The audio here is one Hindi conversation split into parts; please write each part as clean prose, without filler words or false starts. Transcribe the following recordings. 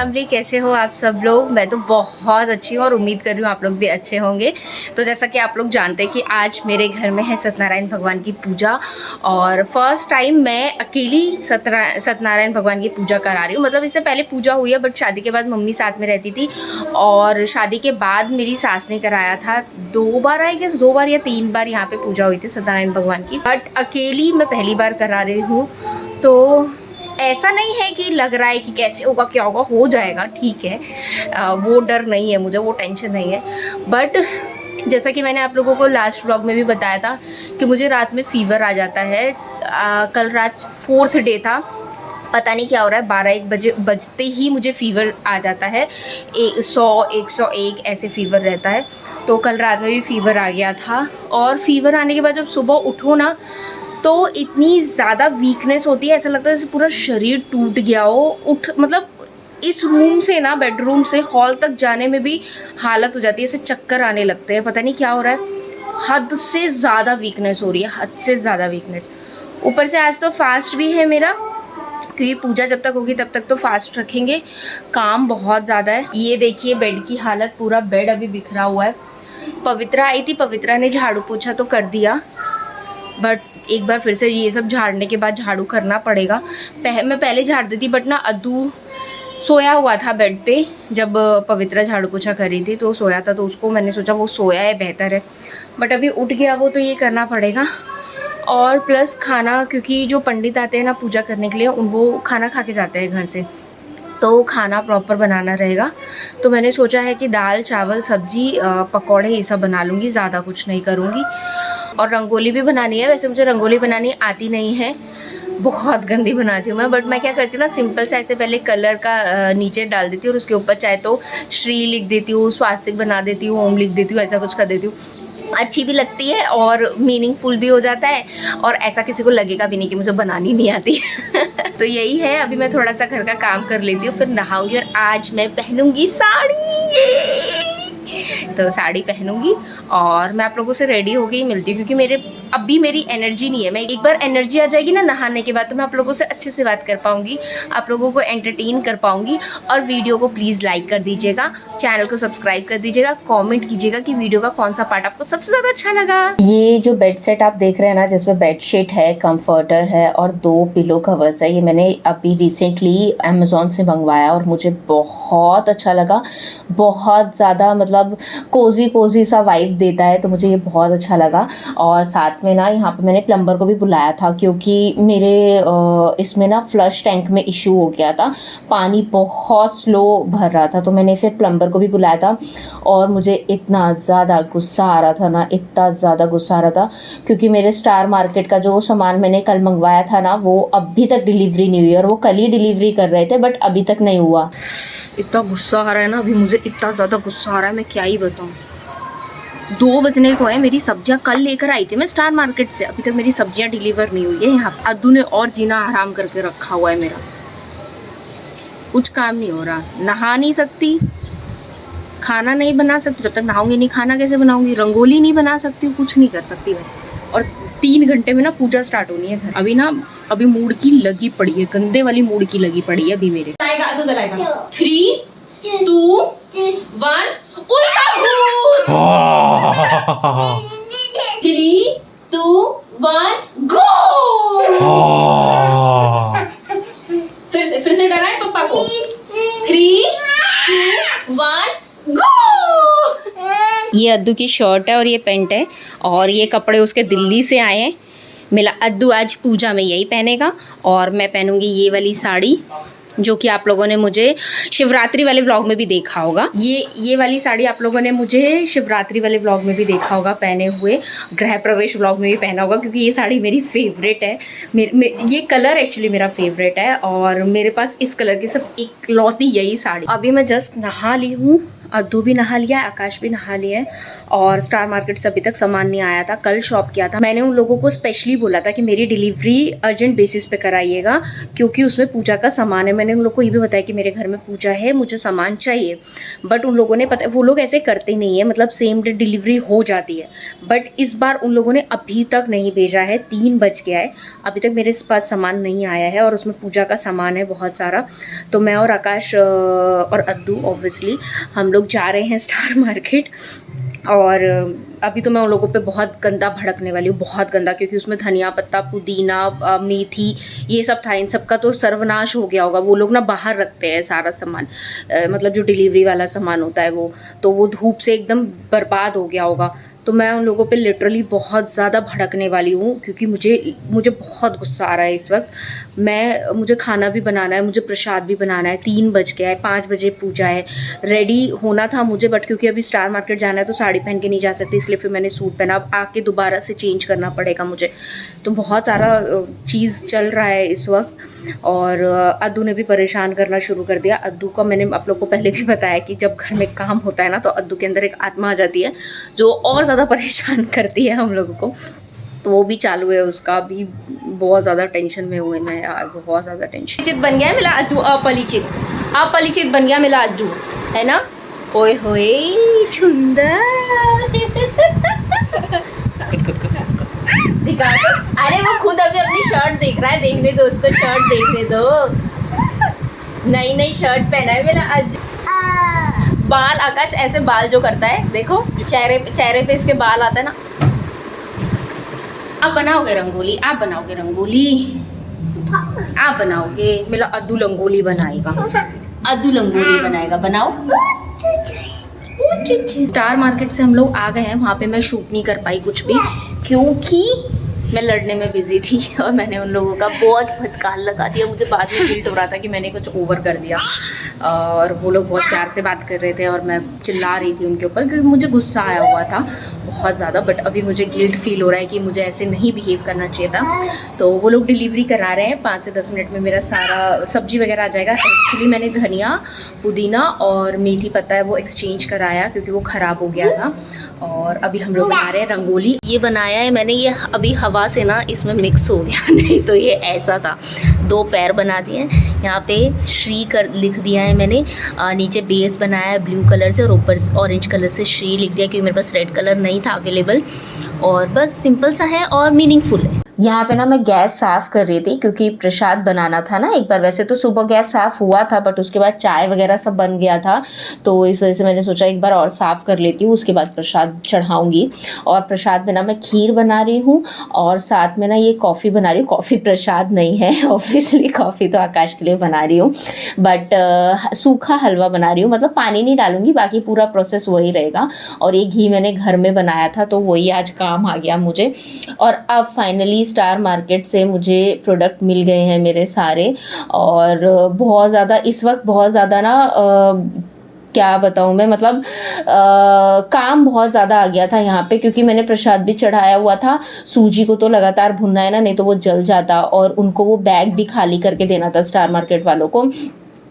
फैमिली, कैसे हो आप सब लोग। मैं तो बहुत अच्छी हूँ और उम्मीद कर रही हूँ आप लोग भी अच्छे होंगे। तो जैसा कि आप लोग जानते हैं कि आज मेरे घर में है सत्यनारायण भगवान की पूजा और फर्स्ट टाइम मैं अकेली सत्यनारायण भगवान की पूजा करा रही हूँ। मतलब इससे पहले पूजा हुई है बट शादी के बाद मम्मी साथ में रहती थी और शादी के बाद मेरी सास ने कराया था 2 बार, आई गेस 2 बार या 3 बार यहाँ पे पूजा हुई थी सत्यनारायण भगवान की। बट अकेली मैं पहली बार करा रही हूँ। तो ऐसा नहीं है कि लग रहा है कि कैसे होगा क्या होगा, हो जाएगा ठीक है। वो डर नहीं है मुझे, वो टेंशन नहीं है। बट जैसा कि मैंने आप लोगों को लास्ट व्लॉग में भी बताया था कि मुझे रात में फ़ीवर आ जाता है। कल रात 4th डे था, पता नहीं क्या हो रहा है, 12-1 बजे बजते ही मुझे फ़ीवर आ जाता है। 100-101 ऐसे फ़ीवर रहता है। तो कल रात में भी फ़ीवर आ गया था और फ़ीवर आने के बाद जब सुबह उठो ना तो इतनी ज़्यादा वीकनेस होती है, ऐसा लगता है जैसे पूरा शरीर टूट गया हो। मतलब इस रूम से ना, बेडरूम से हॉल तक जाने में भी हालत हो जाती है, ऐसे चक्कर आने लगते हैं, पता नहीं क्या हो रहा है। हद से ज़्यादा वीकनेस हो रही है, हद से ज़्यादा वीकनेस। ऊपर से आज तो फास्ट भी है मेरा, क्योंकि पूजा जब तक होगी तब तक तो फास्ट रखेंगे। काम बहुत ज़्यादा है। ये देखिए बेड की हालत, पूरा बेड अभी बिखरा हुआ है। पवित्रा आई थी, पवित्रा ने झाड़ू पोछा तो कर दिया बट एक बार फिर से ये सब झाड़ने के बाद झाड़ू करना पड़ेगा। मैं पहले झाड़ देती बट ना अद्दू सोया हुआ था बेड पे जब पवित्रा झाड़ू पोछा कर रही थी, तो सोया था तो उसको मैंने सोचा वो सोया है बेहतर है। बट अभी उठ गया वो, तो ये करना पड़ेगा। और प्लस खाना, क्योंकि जो पंडित आते हैं ना पूजा करने के लिए, वो खाना खा के जाते हैं घर से, तो खाना प्रॉपर बनाना रहेगा। तो मैंने सोचा है कि दाल चावल सब्जी पकौड़े ये सब बना लूँगी, ज़्यादा कुछ नहीं करूँगी। और रंगोली भी बनानी है। वैसे मुझे रंगोली बनानी आती नहीं है, बहुत गंदी बनाती हूँ मैं। बट मैं क्या करती हूँ ना, सिंपल से ऐसे पहले कलर का नीचे डाल देती हूँ और उसके ऊपर चाहे तो श्री लिख देती हूँ, स्वास्तिक बना देती हूँ, ओम लिख देती हूँ, ऐसा कुछ कर देती हूँ। अच्छी भी लगती है और मीनिंगफुल भी हो जाता है और ऐसा किसी को लगेगा भी नहीं कि मुझे बनानी नहीं आती। तो यही है, अभी मैं थोड़ा सा घर का काम कर लेती हूँ, फिर नहाऊंगी और आज मैं पहनूंगी साड़ी। तो साड़ी पहनूंगी और मैं आप लोगों से रेडी होके ही मिलती हूँ, क्योंकि अभी मेरी एनर्जी नहीं है। मैं एक बार एनर्जी आ जाएगी ना नहाने के बाद, तो मैं आप लोगों से अच्छे से बात कर पाऊँगी, आप लोगों को एंटरटेन कर पाऊँगी। और वीडियो को प्लीज़ लाइक कर दीजिएगा, चैनल को सब्सक्राइब कर दीजिएगा, कमेंट कीजिएगा कि वीडियो का कौन सा पार्ट आपको सबसे ज़्यादा अच्छा लगा। ये जो बेड सेट आप देख रहे हैं ना, जिसमें बेडशीट है, कंफर्टर है और 2 पिलो कवर्स है, ये मैंने अभी रिसेंटली अमेज़ॉन से मंगवाया और मुझे बहुत अच्छा लगा। बहुत ज़्यादा मतलब कोज़ी सा वाइब देता है, तो मुझे ये बहुत अच्छा लगा। और साथ में ना यहाँ पे मैंने प्लम्बर को भी बुलाया था, क्योंकि मेरे इसमें ना फ्लश टैंक में इशू हो गया था, पानी बहुत स्लो भर रहा था, तो मैंने फिर प्लम्बर को भी बुलाया था। और मुझे इतना ज़्यादा गुस्सा आ रहा था ना, इतना ज़्यादा गुस्सा आ रहा था, क्योंकि मेरे स्टार मार्केट का जो सामान मैंने कल मंगवाया था ना, वो अभी तक डिलीवरी नहीं हुई और वो कल ही डिलीवरी कर रहे थे बट अभी तक नहीं हुआ। इतना गुस्सा आ रहा है ना अभी मुझे, इतना ज़्यादा गुस्सा आ रहा है, मैं क्या ही बताऊँ। 2 बजने को है, मेरी सब्जियां कल लेकर आई थी मैं स्टार मार्केट से, अभी तक मेरी सब्जियां डिलीवर नहीं हुई है। यहाँ अद्दू ने और जीना हराम करके रखा हुआ है मेरा, कुछ काम नहीं हो रहा, नहा नहीं सकती, खाना नहीं बना सकती, जब तक नहाऊंगी नहीं खाना कैसे बनाऊंगी, रंगोली नहीं बना सकती, कुछ नहीं कर सकती मैं। और 3 घंटे में ना पूजा स्टार्ट होनी है घर। अभी मूड की लगी पड़ी है, गंदे वाली मूड की लगी पड़ी है अभी मेरे। तो जलाएगा 3, 2, 1 उल्टा भूत। 3, 2, 1 गो। फिर से डराए पप्पा को। 3, 2, 1 गो। ये अद्दू की शर्ट है और ये पैंट है और ये कपड़े उसके दिल्ली से आए हैं। मेरा अद्दू आज पूजा में यही पहनेगा और मैं पहनूंगी ये वाली साड़ी, जो कि आप लोगों ने मुझे शिवरात्रि वाले व्लॉग में भी देखा होगा। ये वाली साड़ी आप लोगों ने मुझे शिवरात्रि वाले व्लॉग में भी देखा होगा पहने हुए, गृह प्रवेश व्लॉग में भी पहना होगा, क्योंकि ये साड़ी मेरी फेवरेट है। ये कलर एक्चुअली मेरा फेवरेट है और मेरे पास इस कलर की सिर्फ इकलौती यही साड़ी। अभी मैं जस्ट नहा ली हूँ, अद्दू भी नहा लिया है, आकाश भी नहा लिया है और स्टार मार्केट से अभी तक सामान नहीं आया था, कल शॉप किया था। मैंने उन लोगों को स्पेशली बोला था कि मेरी डिलीवरी अर्जेंट बेसिस पे कराइएगा, क्योंकि उसमें पूजा का सामान है। मैंने उन लोग को ये भी बताया कि मेरे घर में पूजा है, मुझे सामान चाहिए। बट उन लोगों ने पता, वो लोग ऐसे करते नहीं है, मतलब सेम डे डिलीवरी हो जाती है। बट इस बार उन लोगों ने अभी तक नहीं भेजा है, 3 बज गया है, अभी तक मेरे पास सामान नहीं आया है और उसमें पूजा का सामान है बहुत सारा। तो मैं और आकाश और अद्दू ऑब्वियसली हम लोग जा रहे हैं स्टार मार्केट। और अभी तो मैं उन लोगों पे बहुत गंदा भड़कने वाली हूँ, बहुत गंदा, क्योंकि उसमें धनिया पत्ता, पुदीना, मेथी, ये सब था। इन सब का तो सर्वनाश हो गया होगा। वो लोग ना बाहर रखते हैं सारा सामान, मतलब जो डिलीवरी वाला सामान होता है वो, तो वो धूप से एकदम बर्बाद हो गया होगा। तो मैं उन लोगों पे लिटरली बहुत ज़्यादा भड़कने वाली हूँ, क्योंकि मुझे बहुत गुस्सा आ रहा है इस वक्त। मुझे खाना भी बनाना है, मुझे प्रसाद भी बनाना है। 3 बज गया है, 5 बजे पूजा है, रेडी होना था मुझे, बट क्योंकि अभी स्टार मार्केट जाना है तो साड़ी पहन के नहीं जा सकती, इसलिए फिर मैंने सूट पहना। अब आके दोबारा से चेंज करना पड़ेगा मुझे। तो बहुत सारा चीज़ चल रहा है इस वक्त। और अद्दू ने भी परेशान करना शुरू कर दिया। अद्दू का मैंने आप लोग को पहले भी बताया कि जब घर में काम होता है ना, तो अद्दू के अंदर एक आत्मा आ जाती है जो और ज़्यादा परेशान करती है हम लोगों को। तो वो भी चालू है उसका भी। बहुत ज़्यादा टेंशन में हुए मैं यार, बहुत ज़्यादा टेंशन। परिचित बन गया है मेरा अद्दू, अपरिचित बन गया मेरा अद्दू, है ना। ओए होए सुंदर दिखा दो। अरे वो खुद अभी अपनी शर्ट देख रहा है, देखने दो उसको, शर्ट देखने दो। नई शर्ट पहना है मेरा आज। बाल, आकाश ऐसे बाल जो करता है, देखो चेहरे पे इसके बाल आता है ना। आप बनाओगे रंगोली, आप बनाओगे रंगोली, आप बनाओगे। मेरा अद्दू रंगोली बनाएगा, अद्दू रंगोली बनाएगा। बनाओ। स्टार मार्केट से हम लोग आ गए हैं, वहाँ पे मैं शूट नहीं कर पाई कुछ भी, क्योंकि मैं लड़ने में बिजी थी और मैंने उन लोगों का बहुत भटकाल लगा दिया। मुझे बाद में गिल्ट हो रहा था कि मैंने कुछ ओवर कर दिया, और वो लोग बहुत प्यार से बात कर रहे थे और मैं चिल्ला रही थी उनके ऊपर, क्योंकि मुझे गुस्सा आया हुआ था बहुत ज़्यादा। बट अभी मुझे गिल्ट फील हो रहा है कि मुझे ऐसे नहीं बिहेव करना चाहिए था। तो वो लोग डिलीवरी करा रहे हैं, 5 से 10 मिनट में मेरा सारा सब्जी वगैरह आ जाएगा। एक्चुअली मैंने धनिया, पुदीना और मेथी पत्ता है वो एक्सचेंज कराया, क्योंकि वो ख़राब हो गया था। और अभी हम लोग बना रहे हैं रंगोली। ये बनाया है मैंने, ये अभी हवा से ना इसमें मिक्स हो गया, नहीं तो ये ऐसा था। 2 पैर बना दिए, यहाँ पे श्री कर लिख दिया है मैंने। नीचे बेस बनाया है ब्लू कलर से और ऊपर ऑरेंज कलर से श्री लिख दिया, क्योंकि मेरे पास रेड कलर नहीं था अवेलेबल। और बस सिंपल सा है और मीनिंगफुल है। यहाँ पे ना मैं गैस साफ़ कर रही थी, क्योंकि प्रसाद बनाना था ना एक बार। वैसे तो सुबह गैस साफ़ हुआ था, बट उसके बाद चाय वगैरह सब बन गया था, तो इस वजह से मैंने सोचा एक बार और साफ़ कर लेती हूँ, उसके बाद प्रसाद चढ़ाऊँगी। और प्रसाद में ना मैं खीर बना रही हूँ, और साथ में ना ये कॉफ़ी बना रही हूँ। कॉफ़ी प्रसाद नहीं है ऑब्वियसली, कॉफ़ी तो आकाश के लिए बना रही हूँ, बट सूखा हलवा बना रही हूँ। मतलब पानी नहीं डालूँगी, बाकी पूरा प्रोसेस वही रहेगा। और ये घी मैंने घर में बनाया था, तो वही आज काम आ गया मुझे। और अब फाइनली स्टार मार्केट से मुझे प्रोडक्ट मिल गए हैं मेरे सारे। और बहुत ज़्यादा इस वक्त बहुत ज़्यादा ना क्या बताऊँ मैं, मतलब काम बहुत ज़्यादा आ गया था यहाँ पे, क्योंकि मैंने प्रसाद भी चढ़ाया हुआ था। सूजी को तो लगातार भुनना है ना, नहीं तो वो जल जाता। और उनको वो बैग भी खाली करके देना था स्टार मार्केट वालों को।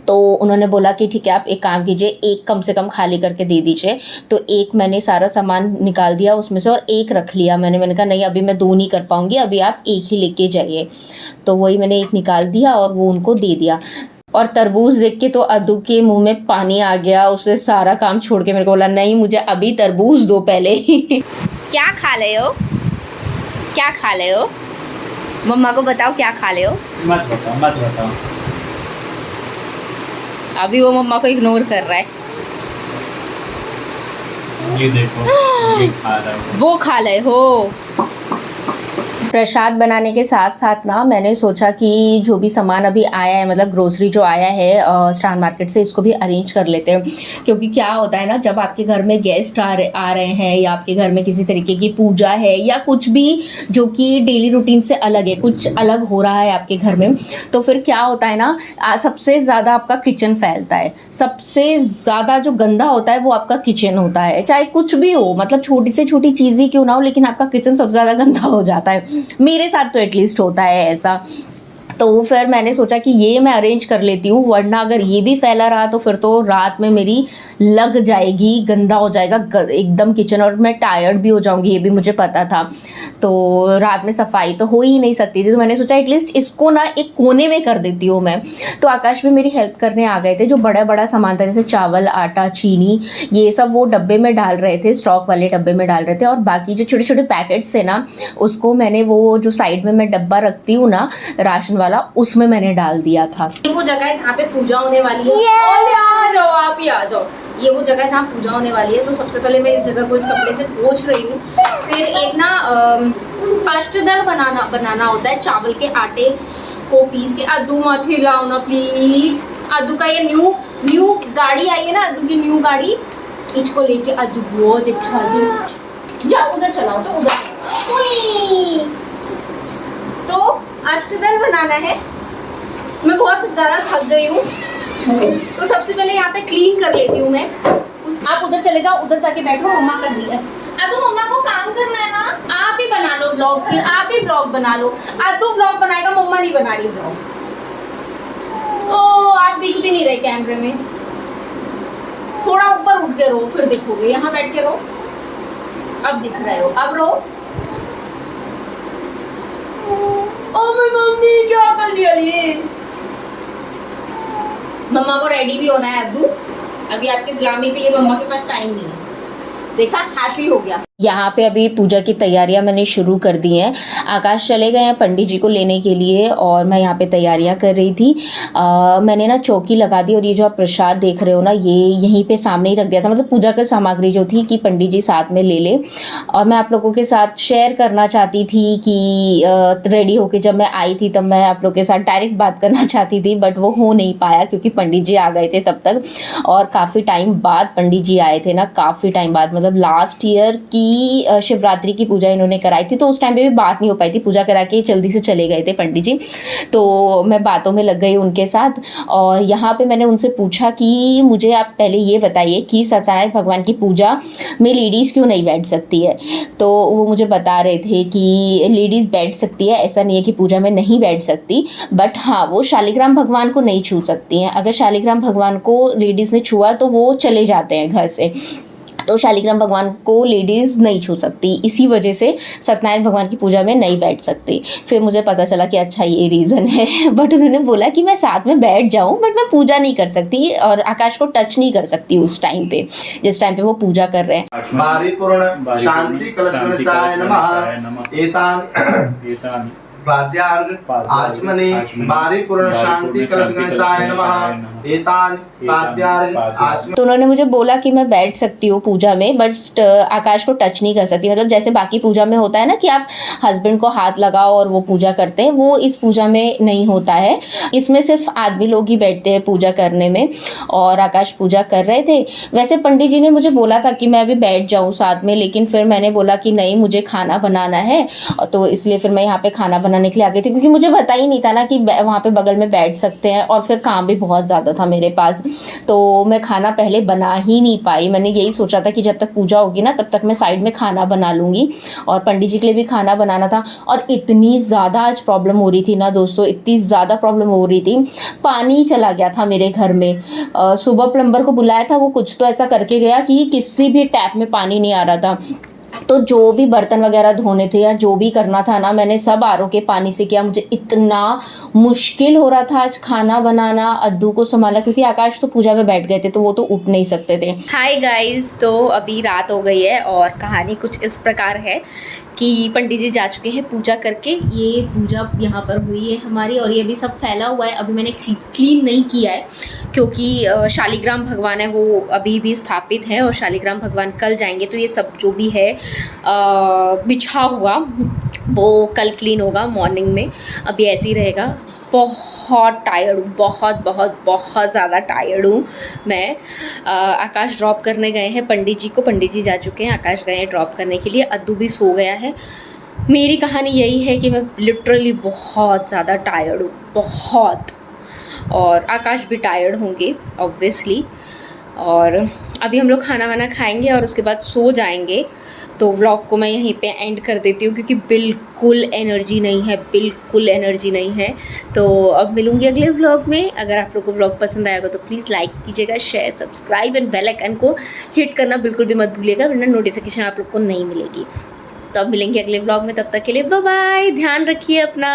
तो उन्होंने बोला कि ठीक है आप एक काम कीजिए, एक कम से कम खाली करके दे दीजिए। तो एक मैंने सारा सामान निकाल दिया उसमें से, और एक रख लिया मैंने कहा नहीं अभी मैं 2 नहीं कर पाऊँगी, अभी आप एक ही लेके जाइए। तो वही मैंने एक निकाल दिया और वो उनको दे दिया। और तरबूज देख के तो अद्दू के मुंह में पानी आ गया। उसने सारा काम छोड़ के मेरे को बोला नहीं मुझे अभी तरबूज दो पहले। क्या खा ले हो, क्या खा ले हो? मम्मा को बताओ क्या खा ले हो। मत बताओ। अभी वो मम्मा को इग्नोर कर रहा है। ये देखो ये खा रहा है, वो खा ले हो। प्रसाद बनाने के साथ साथ ना मैंने सोचा कि जो भी सामान अभी आया है, मतलब ग्रोसरी जो आया है स्टार मार्केट से, इसको भी अरेंज कर लेते हैं। क्योंकि क्या होता है ना, जब आपके घर में गेस्ट आ रहे हैं, या आपके घर में किसी तरीके की पूजा है, या कुछ भी जो कि डेली रूटीन से अलग है, कुछ अलग हो रहा है आपके घर में, तो फिर क्या होता है ना, सबसे ज़्यादा आपका किचन फैलता है। सबसे ज़्यादा जो गंदा होता है वो आपका किचन होता है। चाहे कुछ भी हो, मतलब छोटी से छोटी चीज़ ही क्यों ना हो, लेकिन आपका किचन सबसे ज़्यादा गंदा हो जाता है। मेरे साथ तो एटलीस्ट होता है ऐसा। तो फिर मैंने सोचा कि ये मैं अरेंज कर लेती हूँ, वरना अगर ये भी फैला रहा तो फिर तो रात में मेरी लग जाएगी, गंदा हो जाएगा एकदम किचन, और मैं टायर्ड भी हो जाऊंगी, ये भी मुझे पता था। तो रात में सफाई तो हो ही नहीं सकती थी, तो मैंने सोचा एटलीस्ट इसको ना एक कोने में कर देती हूँ मैं। तो आकाश भी मेरी हेल्प करने आ गए थे। जो बड़ा बड़ा सामान था जैसे चावल, आटा, चीनी, ये सब वो डब्बे में डाल रहे थे, स्टॉक वाले डब्बे में डाल रहे थे, और बाकी जो छोटे छोटे पैकेट्स थे ना, उसको मैंने वो जो साइड में मैं डब्बा रखती हूँ ना राशन वाला, उसमें मैंने डाल दिया था। ये वो जगह है जहाँ पे पूजा होने वाली है। आ जाओ, आप ही आ जाओ। ये वो जगह है जहाँ पूजा होने वाली है। तो सबसे पहले मैं इस जगह को इस कपड़े से पोंछ रही हूँ। फिर एक ना अष्टदल बनाना होता है चावल के आटे को पीस के। अद्दू मत हिलाओ ना प्लीज। अद्दू का ये न्यू गाड़ी आई है ना, अद्दू की न्यू गाड़ी, इसको लेके अद्दू बहुत अच्छा जी। जाओ उधर चलाओ, तो उधर तो अष्टदल बनाना है। मैं बहुत ज़्यादा थक गई हूँ, तो सबसे पहले यहाँ पे क्लीन कर लेती हूँ मैं। आप उधर चले जाओ, उधर जाके बैठो, मम्मा कर दिया। अद्दू मम्मा को काम करना है ना, आप ही बना लो ब्लॉग, फिर आप ही ब्लॉग बना लो। अद्दू ब्लॉग बनाएगा, मम्मा नहीं बना रही ब्लॉग। ओ आप दिख भी नहीं रहे कैमरे में, थोड़ा ऊपर उठ के रहो फिर दिखोगे। यहाँ बैठ के रहो, अब दिख रहे हो, अब रहो। ओ मेरी मम्मी क्या कर दिया ये। मम्मा को रेडी भी होना है अद्दू, अभी आपके गुलामी के लिए मम्मा के पास टाइम नहीं है। देखा, हैप्पी हो गया। यहाँ पे अभी पूजा की तैयारियां मैंने शुरू कर दी हैं। आकाश चले गए हैं पंडित जी को लेने के लिए, और मैं यहाँ पे तैयारियां कर रही थी। मैंने ना चौकी लगा दी, और ये जो आप प्रसाद देख रहे हो ना, ये यहीं पे सामने ही रख दिया था। मतलब पूजा की सामग्री जो थी कि पंडित जी साथ में ले ले, और मैं आप लोगों के साथ शेयर करना चाहती थी कि रेडी होके जब मैं आई थी तब मैं आप लोग के साथ डायरेक्ट बात करना चाहती थी, बट वो हो नहीं पाया क्योंकि पंडित जी आ गए थे तब तक। और काफ़ी टाइम बाद पंडित जी आए थे ना, काफ़ी टाइम बाद, मतलब लास्ट ईयर की शिवरात्रि की पूजा इन्होंने कराई थी, तो उस टाइम पे भी बात नहीं हो पाई थी। पूजा करा के जल्दी से चले गए थे पंडित जी, तो मैं बातों में लग गई उनके साथ। और यहाँ पे मैंने उनसे पूछा कि मुझे आप पहले ये बताइए कि सत्यनारायण भगवान की पूजा में लेडीज़ क्यों नहीं बैठ सकती है। तो वो मुझे बता रहे थे कि लेडीज़ बैठ सकती है, ऐसा नहीं है कि पूजा में नहीं बैठ सकती, बट हाँ वो शालिग्राम भगवान को नहीं छू सकती हैं। अगर शालिग्राम भगवान को लेडीज़ ने छुआ तो वो चले जाते हैं घर से, तो शालिग्राम भगवान को लेडीज़ नहीं छू सकती, इसी वजह से सत्यनारायण भगवान की पूजा में नहीं बैठ सकती। फिर मुझे पता चला कि अच्छा ये रीज़न है। बट उन्होंने बोला कि मैं साथ में बैठ जाऊं, बट मैं पूजा नहीं कर सकती और आकाश को टच नहीं कर सकती उस टाइम पे, जिस टाइम पे वो पूजा कर रहे हैं। बारीपूर्ण शांति कलशगणेशाय नमः। एतानि वाद्यार्घ आचमनी बारीपूर्ण शांति कलशगणेशाय नमः। एतानि वाद्यार्घ आचमनी। तो उन्होंने मुझे बोला कि मैं बैठ सकती हूँ पूजा में, बट आकाश को टच नहीं कर सकती। मतलब जैसे बाकी पूजा में होता है ना कि आप हस्बैंड को हाथ लगाओ और वो पूजा करते हैं, वो इस पूजा में नहीं होता है। इसमें सिर्फ आदमी लोग ही बैठते हैं पूजा करने में, और आकाश पूजा कर रहे थे। वैसे पंडित जी ने मुझे बोला था कि मैं अभी बैठ जाऊँ साथ में, लेकिन फिर मैंने बोला कि नहीं, मुझे खाना बनाना है, तो इसलिए फिर मैं यहाँ पे खाना बनाने के लिए आ गई थी, क्योंकि मुझे पता ही नहीं था ना कि वहाँ पे बगल में बैठ सकते हैं, और फिर काम भी बहुत ज़्यादा था मेरे पास, तो मैं खाना पहले बना ही नहीं पाई। मैंने यही सोचा था कि जब तक पूजा होगी ना तब तक मैं साइड में खाना बना लूँगी, और पंडित जी के लिए भी खाना बनाना था। और इतनी ज़्यादा आज प्रॉब्लम हो रही थी ना दोस्तों, इतनी ज़्यादा प्रॉब्लम हो रही थी, पानी चला गया था मेरे घर में। सुबह प्लम्बर को बुलाया था, वो कुछ तो ऐसा करके गया कि किसी भी टैप में पानी नहीं आ रहा था। तो जो भी बर्तन वगैरह धोने थे या जो भी करना था ना, मैंने सब आरओ के पानी से किया। मुझे इतना मुश्किल हो रहा था आज खाना बनाना, अद्दू को संभाला, क्योंकि आकाश तो पूजा में बैठ गए थे तो वो तो उठ नहीं सकते थे। हाय गाइस, तो अभी रात हो गई है और कहानी कुछ इस प्रकार है कि पंडित जी जा चुके हैं पूजा करके। ये पूजा यहाँ पर हुई है हमारी, और ये भी सब फैला हुआ है। अभी मैंने क्लीन नहीं किया है क्योंकि शालिग्राम भगवान है वो अभी भी स्थापित है, और शालिग्राम भगवान कल जाएंगे, तो ये सब जो भी है बिछा हुआ वो कल क्लीन होगा मॉर्निंग में। अभी ऐसे ही रहेगा। बहुत टायर्ड हूँ, बहुत ज़्यादा टायर्ड हूँ मैं। आकाश ड्रॉप करने गए हैं पंडित जी को, पंडित जी जा चुके हैं, आकाश गए हैं ड्रॉप करने के लिए, अद्दू भी सो गया है। मेरी कहानी यही है कि मैं लिटरली बहुत ज़्यादा टायर्ड हूँ, बहुत, और आकाश भी टायर्ड होंगे ऑब्वियसली। और अभी हम लोग खाना वाना खाएंगे और उसके बाद सो जाएंगे। तो व्लॉग को मैं यहीं पे एंड कर देती हूँ क्योंकि बिल्कुल एनर्जी नहीं है। तो अब मिलूँगी अगले व्लॉग में। अगर आप लोग को व्लॉग पसंद आएगा तो प्लीज़ लाइक कीजिएगा, share, subscribe and bell icon को हिट करना बिल्कुल भी मत भूलिएगा, वरना नोटिफिकेशन आप लोग को नहीं मिलेगी। तो अब मिलेंगे अगले व्लॉग में, तब तक के लिए बाय बाय, ध्यान रखिए अपना।